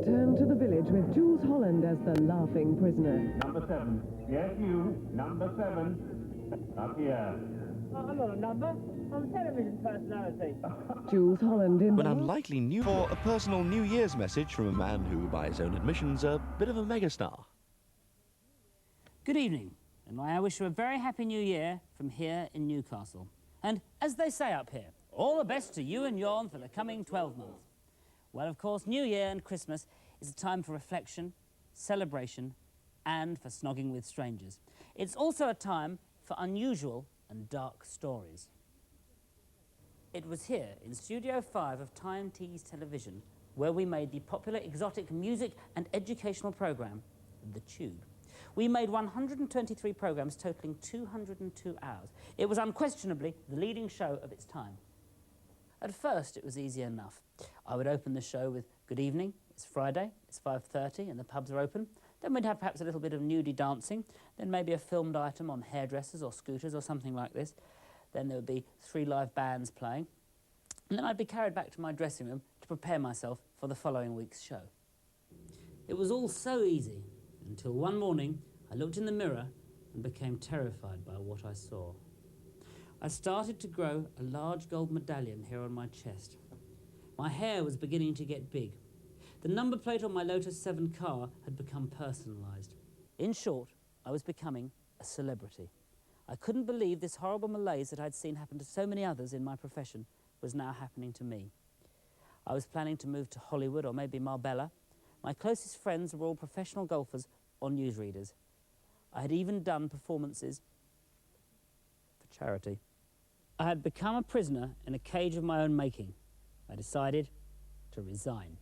return to the village with Jools Holland as the laughing prisoner. Number 7. Yes, you. Number 7. Up here. I'm not a number. I'm a television personality. Jools Holland in An unlikely new for a personal New Year's message from a man who, by his own admissions, a bit of a megastar. Good evening, and I wish you a very happy New Year from here in Newcastle. And as they say up here, all the best to you and yourn for the coming 12 months. Well, of course, New Year and Christmas is a time for reflection, celebration, and for snogging with strangers. It's also a time for unusual and dark stories. It was here in Studio 5 of Time Tees Television where we made the popular exotic music and educational programme, The Tube. We made 123 programmes totalling 202 hours. It was unquestionably the leading show of its time. At first, it was easy enough. I would open the show with, "Good evening, it's Friday, it's 5:30 and the pubs are open." Then we'd have perhaps a little bit of nudie dancing, then maybe a filmed item on hairdressers or scooters or something like this. Then there would be 3 live bands playing. And then I'd be carried back to my dressing room to prepare myself for the following week's show. It was all so easy until one morning I looked in the mirror and became terrified by what I saw. I started to grow a large gold medallion here on my chest. My hair was beginning to get big. The number plate on my Lotus 7 car had become personalised. In short, I was becoming a celebrity. I couldn't believe this horrible malaise that I'd seen happen to so many others in my profession was now happening to me. I was planning to move to Hollywood or maybe Marbella. My closest friends were all professional golfers or newsreaders. I had even done performances for charity. I had become a prisoner in a cage of my own making. I decided to resign.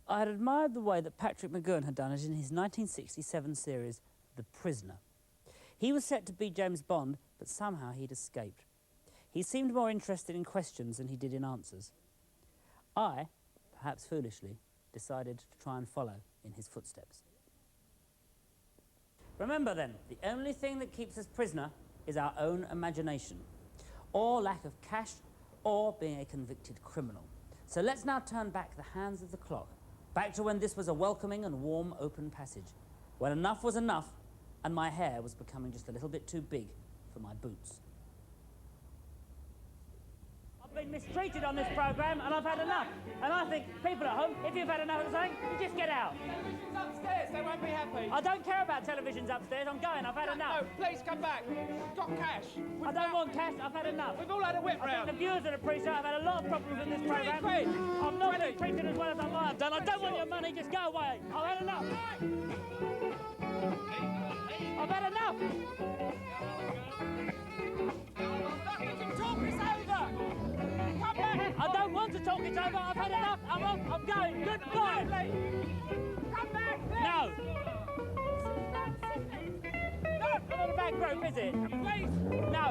I had admired the way that Patrick McGowan had done it in his 1967 series, The Prisoner. He was set to be James Bond, but somehow he'd escaped. He seemed more interested in questions than he did in answers. I, perhaps foolishly, decided to try and follow in his footsteps. Remember then, the only thing that keeps us prisoner is our own imagination, or lack of cash, or being a convicted criminal. So let's now turn back the hands of the clock, back to when this was a welcoming and warm open passage, when enough was enough and my hair was becoming just a little bit too big for my boots. I've been mistreated on this programme and I've had enough. And I think, people at home, if you've had enough of something, you just get out. Television's upstairs, they won't be happy. I don't care about televisions upstars, I'm going, I've had enough. No, please come back. We've got cash. I don't want cash, I've had enough. We've all had a whip I round. think the viewers would appreciate I've had a lot of problems in this programme. 20 quid. I'm not being treated as well as I might have done. I don't want your money, just go away. I've had enough. I've had enough. Talk this over. Come back. I don't want to talk it over, I've had enough. I'm off, I'm going. Goodbye. Come back. No. No, I'm not a bad group, is it? Please. No.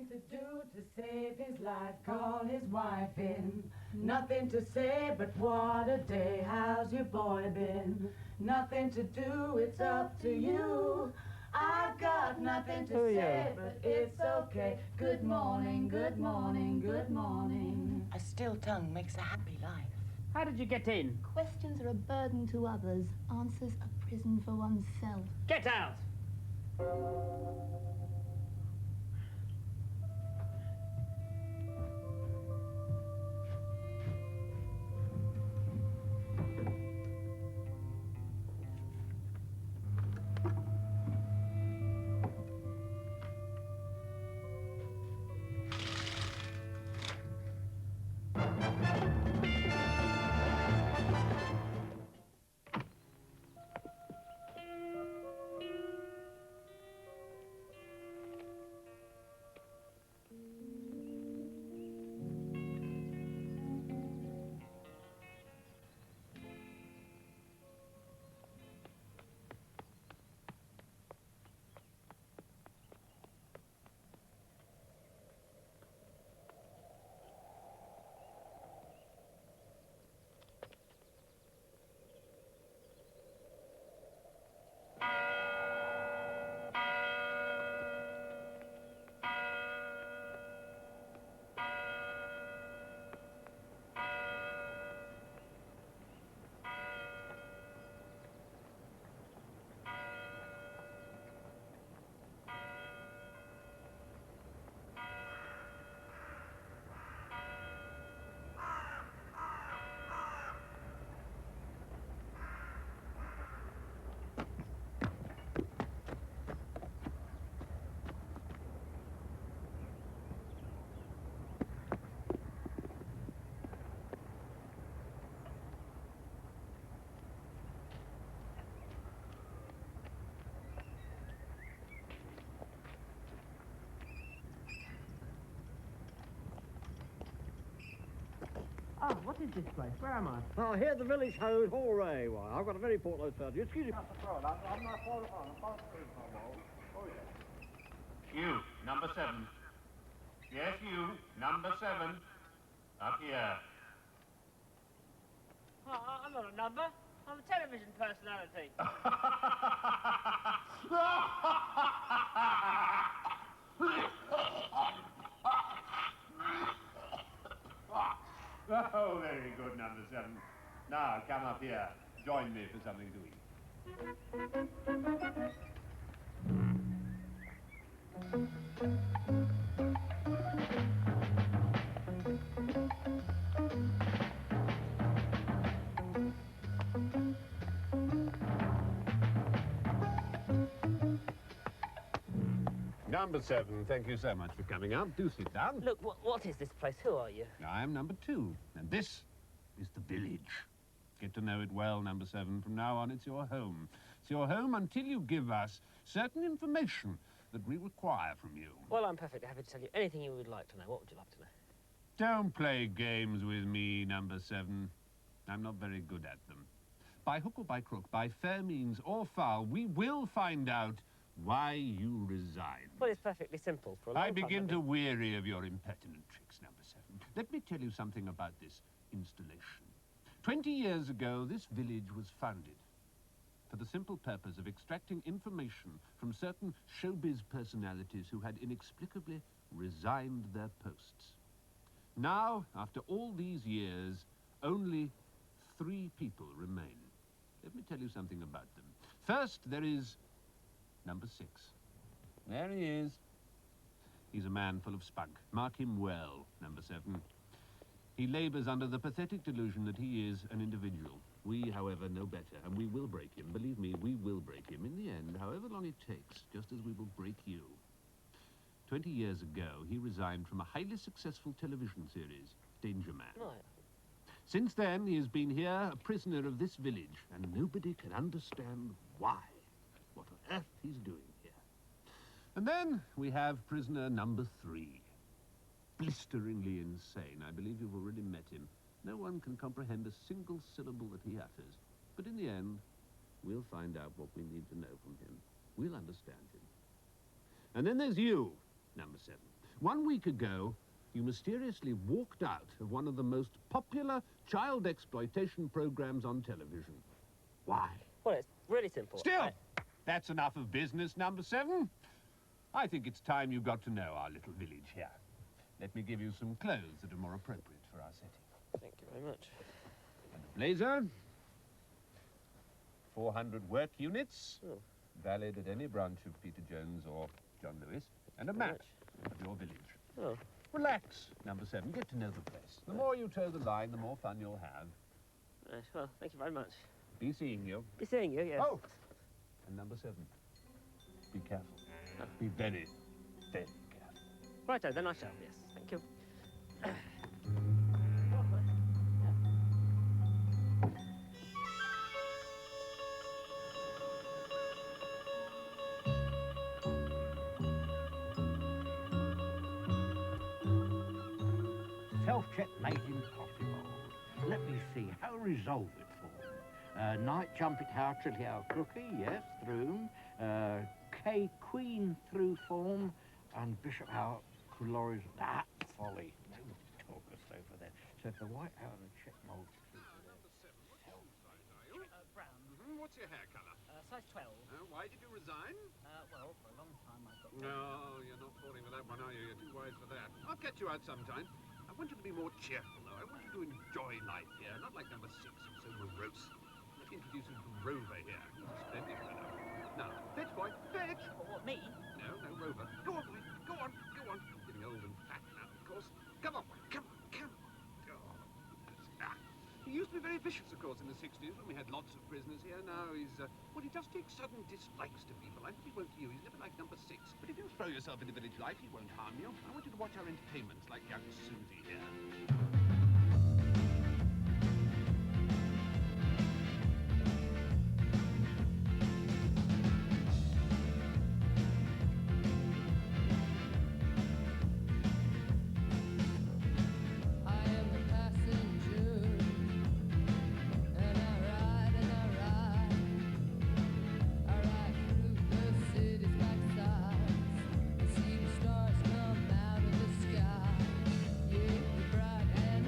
Nothing to do to save his life, call his wife in. Nothing to say but what a day, how's your boy been? Nothing to do, it's up to you. I've got nothing to say, but it's okay. Good morning, good morning, good morning. A still tongue makes a happy life. How did you get in? Questions are a burden to others, answers a prison for oneself. Get out! Ah, what is this place? Where am I? Oh, here the village home, hooray! Why, I've got a very important load for you. Excuse me. You, number 7. Yes, you, number 7. Up here. Oh, I'm not a number. I'm a television personality. Oh, very good, number 7. Now, come up here. Join me for something to eat. Number 7, thank you so much for coming up. Do sit down. Look, what is this place? Who are you? I am number 2, and this is the village. Get to know it well, number 7. From now on, it's your home. It's your home until you give us certain information that we require from you. Well, I'm perfectly happy to tell you anything you would like to know. What would you like to know? Don't play games with me, number 7. I'm not very good at them. By hook or by crook, by fair means or foul, we will find out why you resigned. Well, it's perfectly simple. For a long I time, begin to weary of your impertinent tricks, number 7. Let me tell you something about this installation. 20 years ago, this village was founded for the simple purpose of extracting information from certain showbiz personalities who had inexplicably resigned their posts. Now, after all these years, only 3 people remain. Let me tell you something about them. First, there is number 6. There he is. He's a man full of spunk. Mark him well, number 7. He labours under the pathetic delusion that he is an individual. We, however, know better, and we will break him. Believe me, we will break him. In the end, however long it takes, just as we will break you. 20 years ago, he resigned from a highly successful television series, Danger Man. Right. Since then, he has been here, a prisoner of this village, and nobody can understand why. What on earth he's doing here. And then we have prisoner number 3. Blisteringly insane. I believe you've already met him. No one can comprehend a single syllable that he utters. But in the end, we'll find out what we need to know from him. We'll understand him. And then there's you, number 7. 1 week ago, you mysteriously walked out of one of the most popular child exploitation programs on television. Why? Well, it's really simple. Still, that's enough of business, number 7. I think it's time you got to know our little village here. Let me give you some clothes that are more appropriate for our setting. Thank you very much. And a blazer. 400 work units. Oh. Valid at any branch of Peter Jones or John Lewis. And a map of your village. Oh. Relax, number 7. Get to know the place. The more you toe the line, the more fun you'll have. Right, well, thank you very much. Be seeing you. Be seeing you, yes. Oh! And number 7. Be careful. Be very, very careful. Righto, then I shall, yes. Thank you. Self-check made impossible. Let me see, how resolve it form? Knight, jumpet, howe, trilly, howe, crookie, yes, through. K, queen, through form, and bishop, howe, glories, that folly. No talk us over there. So if the white howe and check mold Brown. What's your hair colour? Size 12. Why did you resign? Well, for a long time I got... No, you're not falling for that one, are you? You're too wise for that. I'll catch you out sometime. I want you to be more cheerful, though. I want you to enjoy life here, not like number 6, who's so morose. Let me introduce you to Rover here. He's a splendid fellow. Now, fetch, boy, fetch! What, me? No, Rover. Go on, boy, go on, go on. Getting old and fat now, of course. Come on, boy, come on, come on. Oh. He used to be very vicious, of course, in the 60s when we had lots of prisoners here. Now he's, well, he just takes sudden dislikes to people. I think he won't to you. He's never like number 6. But if you throw yourself into village life, he won't harm you. I want you to watch our entertainments like young Susie here. Stars come out of the sky. Yeah, the bright and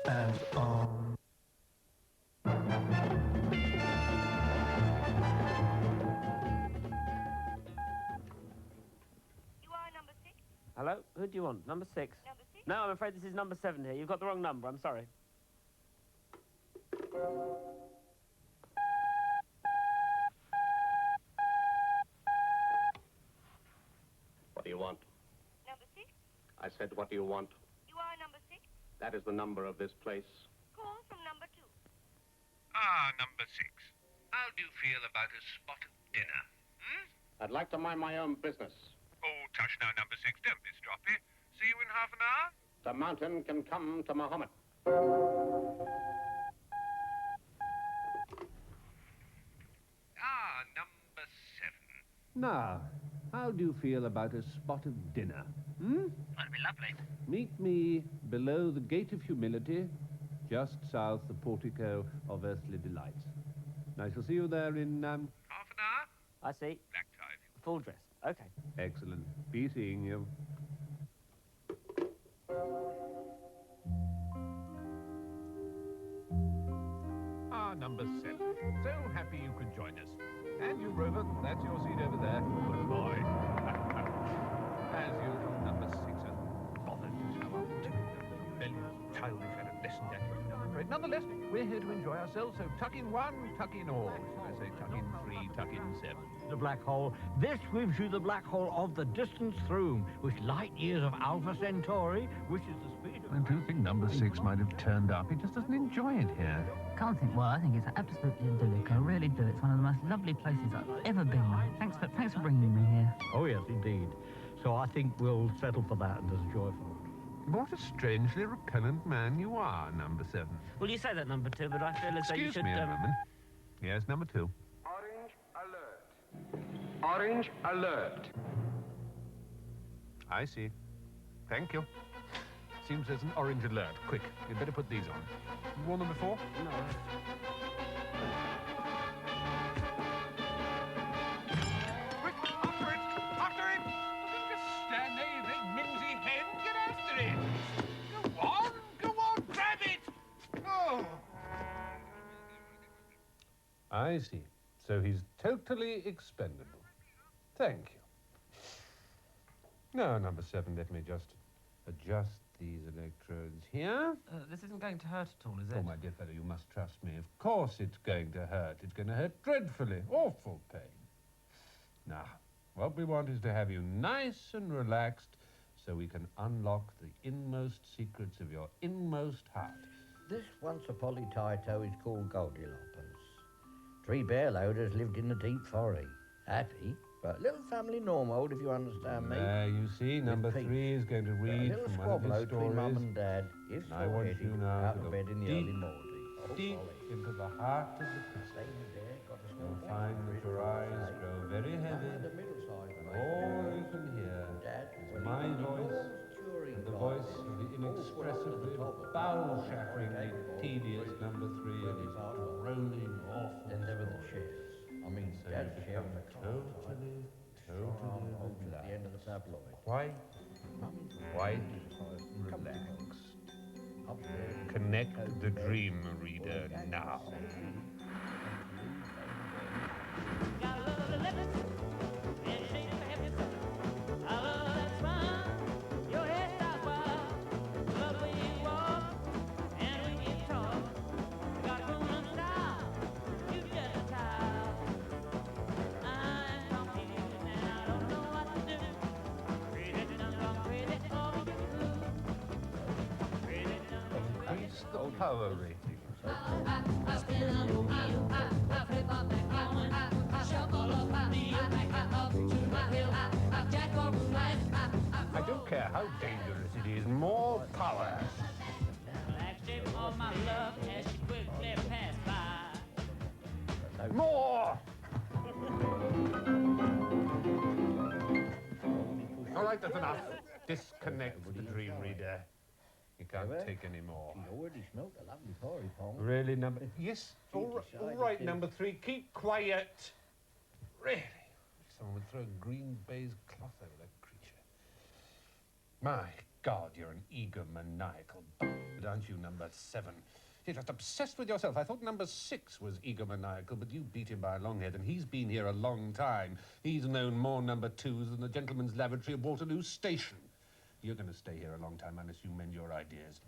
and on. Hello? Who do you want? Number 6? Number 6? No, I'm afraid this is number 7 here. You've got the wrong number. I'm sorry. What do you want? Number 6? I said, what do you want? You are number 6? That is the number of this place. Call from number 2. Ah, number 6. How do you feel about a spot of dinner? I'd like to mind my own business. Oh, tush now, number 6. Don't be stroppy. See you in half an hour? The mountain can come to Muhammad. Ah, number 7. Now, how do you feel about a spot of dinner? That'd be lovely. Meet me below the Gate of Humility, just south the portico of Earthly Delights. I shall see you there in, Half an hour? I see. Black tie, if you Full dress. Okay. Excellent. Be seeing you. Ah, number 7. So happy you could join us. And you, Rover, that's your seat over there. Good boy. As usual, number 6 has bothered to show up. Rebellious, childish, adolescent attitude, I'm afraid. Nonetheless, we're here to enjoy ourselves, so tuck in 1, tuck in all. Shall I say tuck in 3, tuck in 7. The black hole. This gives you the black hole of the distance through, which light years of Alpha Centauri, which is the speed of... I do think number 6 might have turned up. He just doesn't enjoy it here. Can't think well. I think it's absolutely idyllic. I really do. It's one of the most lovely places I've ever been. Thanks for bringing me here. Oh, yes, indeed. So I think we'll settle for that and as joyful. What a strangely repellent man you are, number 7. Well, you say that, number 2, but I feel as though you Excuse should... me a moment. Yes, number 2. Orange alert. Orange alert. I see. Thank you. Seems there's an orange alert. Quick, you'd better put these on. You worn them before? No. Quick, after it! After him! Just stand there, you big mimsy hen. Get after it! Go on, grab it! Oh! I see. So he's totally expendable. Thank you. Now, number 7, let me just adjust these electrodes here. This isn't going to hurt at all, is it? Oh, my dear fellow, you must trust me. Of course it's going to hurt. It's going to hurt dreadfully. Awful pain. Now, what we want is to have you nice and relaxed so we can unlock the inmost secrets of your inmost heart. This once a polytaito is called Goldilocks. 3 bear loaders lived in the deep forest. Happy, but little family normal, if you understand me. There, you see, number 3 is going to read from one of his stories. Mum and Dad, if and I want you now out to of go bed in the deep, early morning. deep into the heart of the crystal. You'll find that your eyes grow very heavy, and all you can hear is my voice and the voice of the inexpressibly, bow-shatteringly tedious number 3 and his droning, awful Then there were the chefs. I mean, so Dad's you chef become and the totally to the end of the tabloid. quite relaxed. Connect the dream reader now. Increase the power rating. I don't care how dangerous it is, more power. More! All right, that's enough. Disconnect the dream reader. You can't take any more. She already smelt a lovely porry pong. Really, number... Yes, all right, number 3, keep quiet. Really? Someone would throw a green baize cloth over that creature. My God, you're an egomaniacal b****, aren't you, number 7? You're just obsessed with yourself. I thought number 6 was egomaniacal, but you beat him by a long head, and he's been here a long time. He's known more number 2s than the gentleman's lavatory of Waterloo Station. You're going to stay here a long time unless you mend your ideas.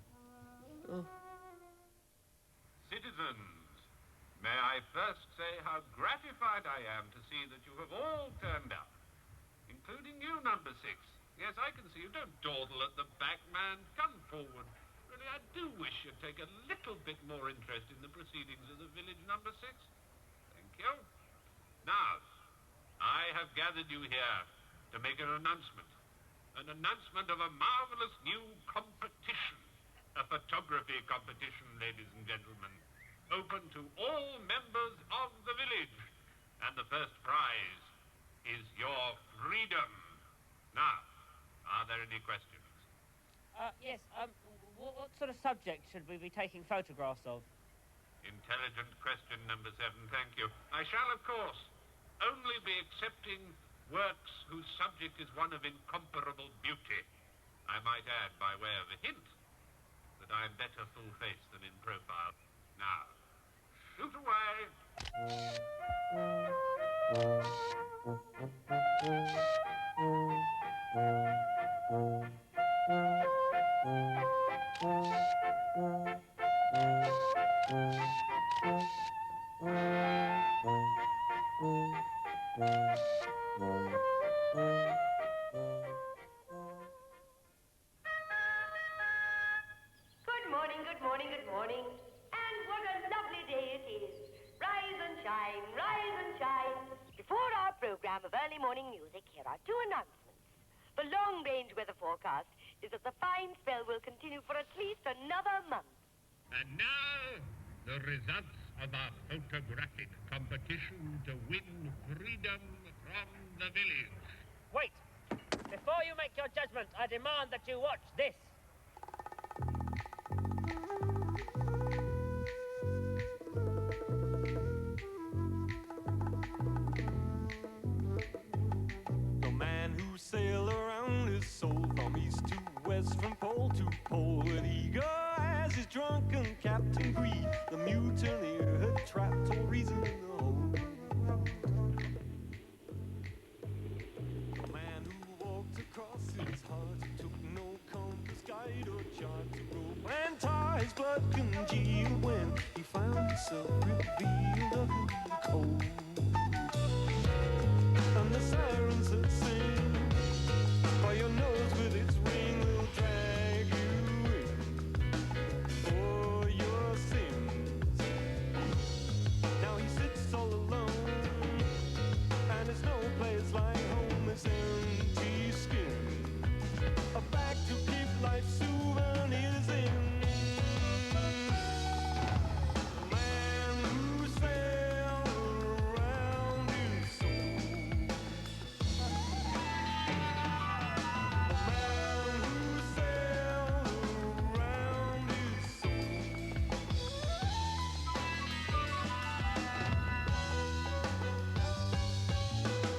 Citizens, may I first say how gratified I am to see that you have all turned up, including you, number 6. Yes, I can see you. Don't dawdle at the back, man. Come forward. Really, I do wish you'd take a little bit more interest in the proceedings of the village, number 6. Thank you. Now, I have gathered you here to make an announcement. An announcement of a marvelous new competition. A photography competition, ladies and gentlemen. Open to all members of the village. And the first prize is your freedom. Now, are there any questions? Yes, what sort of subject should we be taking photographs of? Intelligent question, number 7, thank you. I shall, of course, only be accepting works whose subject is one of incomparable beauty. I might add, by way of a hint, that I'm better full-faced than in profile. Now, shoot away! Good morning, good morning, good morning. And what a lovely day it is. Rise and shine, rise and shine. Before our program of early morning music, here are 2 announcements. The long-range weather forecast is that the fine spell will continue for at least another month. And now, the results of our photographic competition to win freedom from the village. Wait! Before you make your judgment, I demand that you watch this. The man who sailed around his soul from east to west, from pole to pole, with eager as his drunken captain greed, the mutineer had trapped all reason in the hold. The man who walked across his heart took no compass, guide or chart to rope and tie. His blood congealed when he found himself revealed ugly and cold. And the sirens that sing by your nose with its ring will drag you in for your sins. Now he sits all alone, and it's no place like home, it's empty skin, a bag to keep life's souvenirs in. The man who sailed around his soul, the man who sailed around his soul.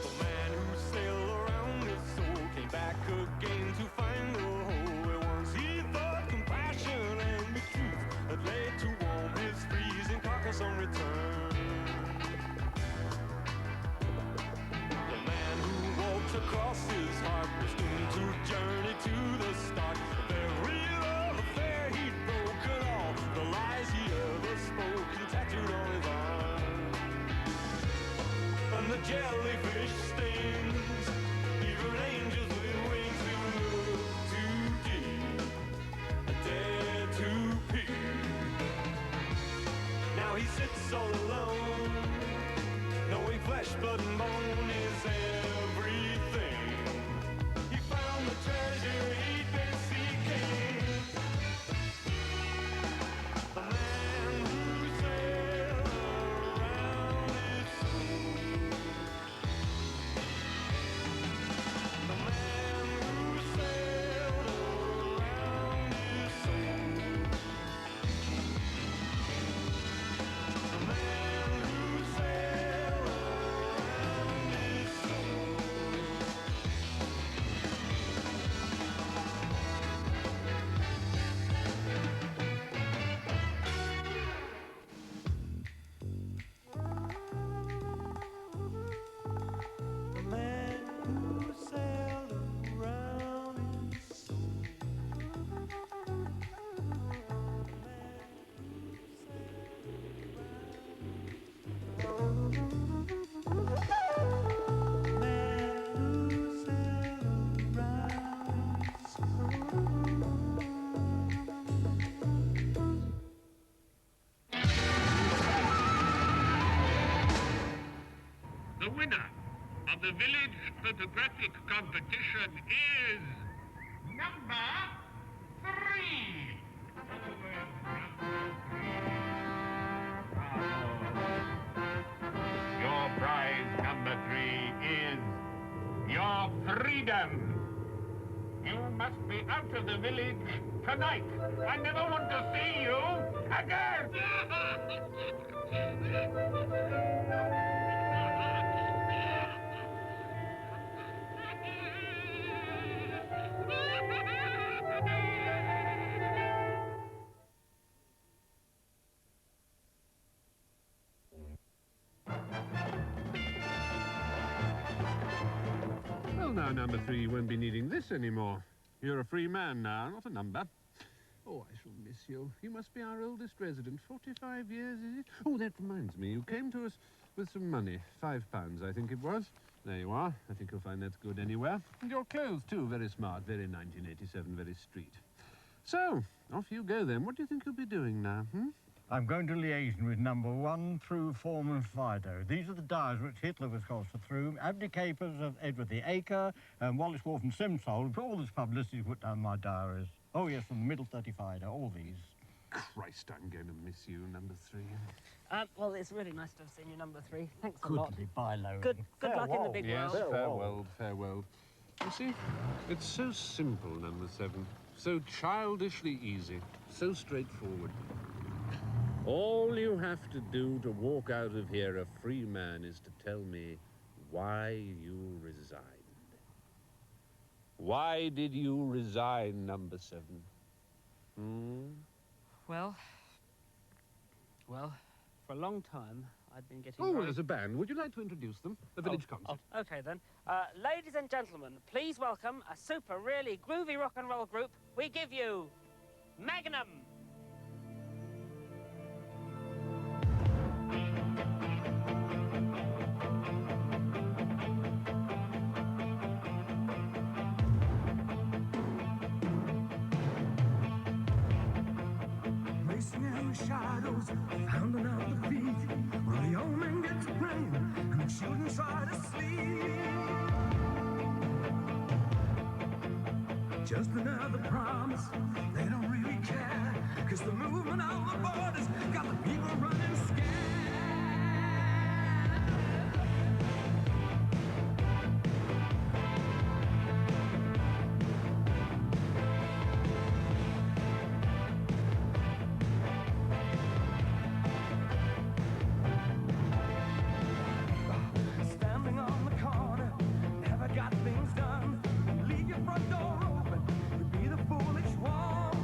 The man who sailed around his soul came back again to find the hole where once he thought compassion and the truth had laid to warm his freezing carcass on return. The man who walked across his heart was doomed to journey to the start. The very love affair he'd broken, all the lies he ever spoken tattooed on his arm. And the jellyfish stings, even angels with wings who look too deep, dare to peer. Now he sits all alone, knowing flesh, blood, and bone is everything. He found the treasure of the village photographic competition is number 3. Your prize, number 3, is your freedom. You must be out of the village tonight. I never want to see you again. Well, now, number 3, you won't be needing this anymore. You're a free man now, not a number. Oh, I shall miss you. You must be our oldest resident. 45 years, is it? Oh, that reminds me. You came to us with some money. £5, I think it was. There you are. I think you'll find that's good anywhere. And your clothes, too. Very smart. Very 1987. Very street. So, off you go, then. What do you think you'll be doing now, I'm going to liaison with number 1 through Foreman Fido. These are the diaries which Hitler was costed through, abdicators of Edward the Acre, and Wallace Wolf and Simsol. For all this publicity put down my diaries. Oh, yes, from the middle 35, all these. Christ, I'm going to miss you, number 3. Well, it's really nice to have seen you, number 3. Thanks a lot. Goodbye, Lowen. Good luck in the big yes, world. farewell, farewell. You see, it's so simple, number 7. So childishly easy. So straightforward. All you have to do to walk out of here a free man is to tell me why you resigned. Why did you resign, number 7? Well, for a long time, I'd been getting... Oh, there's a band. Would you like to introduce them? The village concert. Oh, okay, then. Ladies and gentlemen, please welcome a super, really groovy rock and roll group. We give you Magnum. Racing in the shadows, found another beat, where the old man gets a brain, and the children try to sleep. Just another promise, they don't really care, 'cause the movement of the borders got the people running scared. Standing on the corner, never got things done. Leave your front door open, you'd be the foolish one.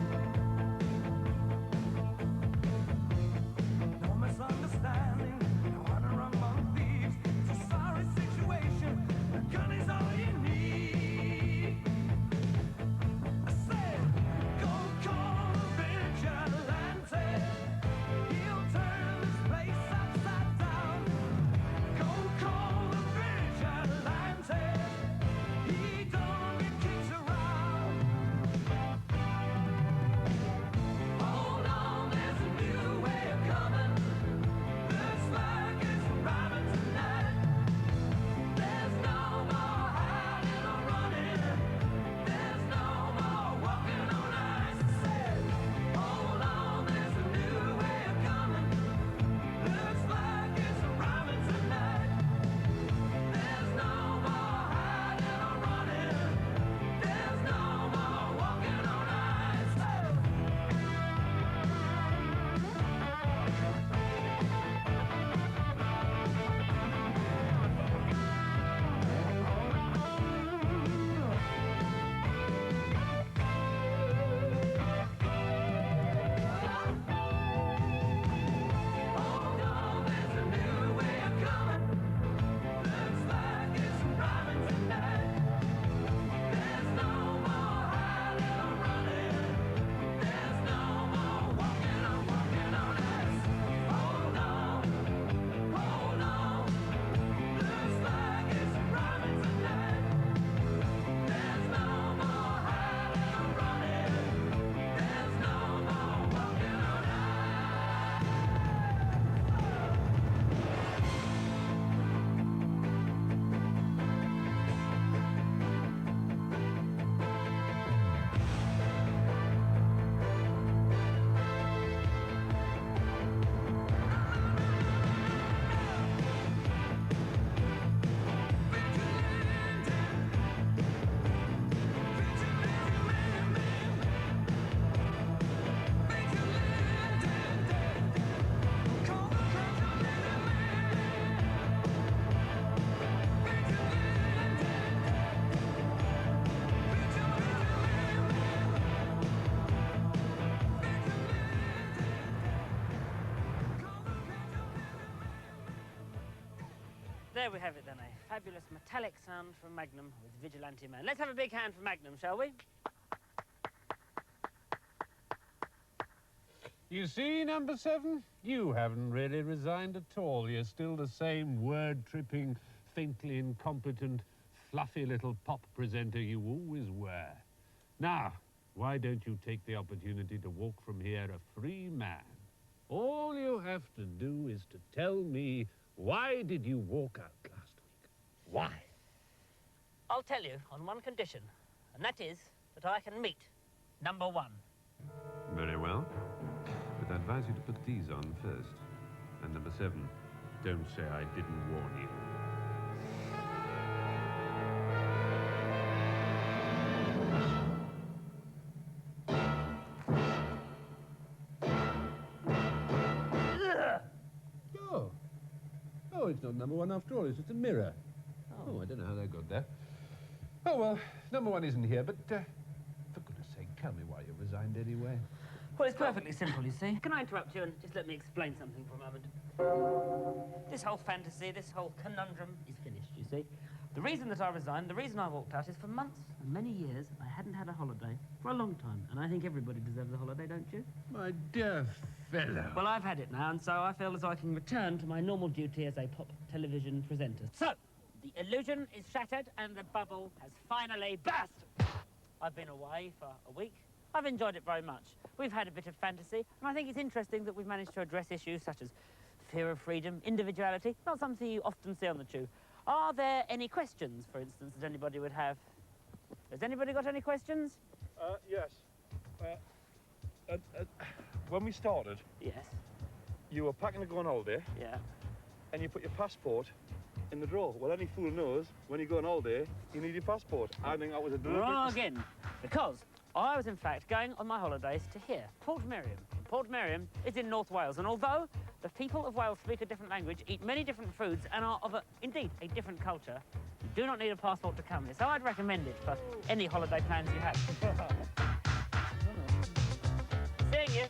There we have it then, a fabulous metallic sound from Magnum with Vigilante Man. Let's have a big hand for Magnum, shall we? You see, number 7? You haven't really resigned at all. You're still the same word-tripping, faintly incompetent, fluffy little pop presenter you always were. Now, why don't you take the opportunity to walk from here a free man? All you have to do is to tell me, why did you walk out last week? Why? I'll tell you on one condition, and that is that I can meet number 1. Very well. But I advise you to put these on first. And number 7, don't say I didn't warn you. Oh, it's not number 1 after all. It's just a mirror. Oh, I don't know how that got there. Oh, well, number 1 isn't here, but for goodness sake, tell me why you resigned anyway. Well, it's perfectly simple, you see. Can I interrupt you and just let me explain something for a moment? This whole fantasy, this whole conundrum is finished, you see. The reason that I resigned, the reason I walked out is for months and many years I hadn't had a holiday for a long time. And I think everybody deserves a holiday, don't you? My dear fellow. Well, I've had it now, and so I feel as though I can return to my normal duty as a pop television presenter. So, the illusion is shattered and the bubble has finally burst. I've been away for a week. I've enjoyed it very much. We've had a bit of fantasy, and I think it's interesting that we've managed to address issues such as fear of freedom, individuality, not something you often see on the tube. Are there any questions, for instance, that anybody would have? Has anybody got any questions? Yes. When we started... Yes. You were packing to go on holiday. Yeah. And you put your passport in the drawer. Well, any fool knows when you go on holiday, you need your passport. I think that was a deliberate... Wrong again, because I was in fact going on my holidays to here, Port Meriam. Port Meriam is in North Wales, and although the people of Wales speak a different language, eat many different foods, and are of, indeed, a different culture, you do not need a passport to come here. So I'd recommend it for any holiday plans you have. Seeing you.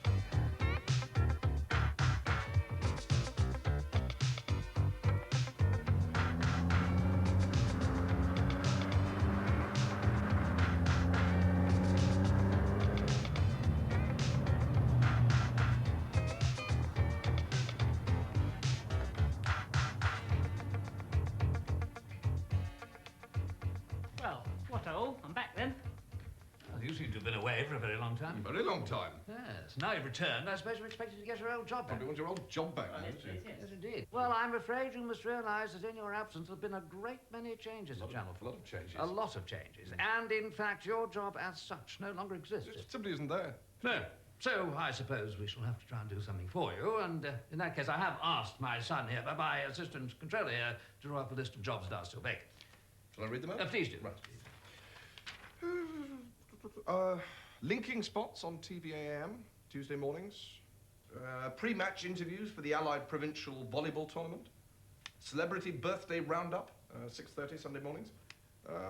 Well, what all? I'm back then. Well, you seem to have been away for a very long time. Very long time. Yes. Now you've returned, I suppose you're expected to get your old job back. Probably want your old job back, don't you? Yes, indeed. Well, I'm afraid you must realise that in your absence there have been a great many changes at Channel 4. A lot of changes. A lot of changes. And, in fact, your job as such no longer exists. It simply isn't there. No. So, I suppose we shall have to try and do something for you, and in that case I have asked my son here, my assistant controller here, to draw up a list of jobs that are still vacant. Shall I read them out? Please do. Right. Linking spots on TVAM, Tuesday mornings. Pre-match interviews for the Allied Provincial Volleyball Tournament. Celebrity birthday roundup, 6:30 Sunday mornings.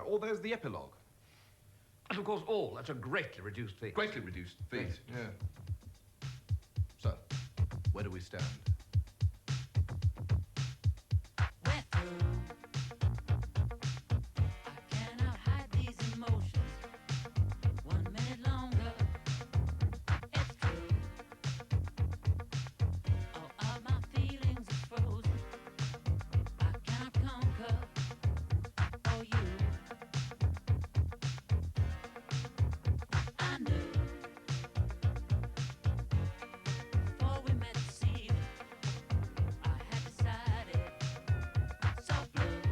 Or there's the epilogue. And, of course, all at a greatly reduced fee. Greatly reduced fees, yeah. So, where do we stand? Before we met this evening, I had decided, so blue.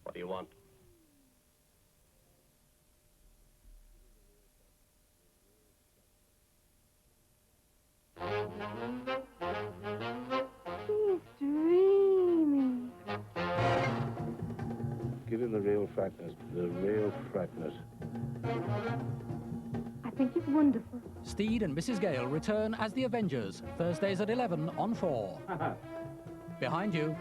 What do you want? He's dreaming. Give him the real frankness, the real frankness. I think it's wonderful. Steed and Mrs. Gale return as the Avengers, Thursdays at 11 on 4. Behind you,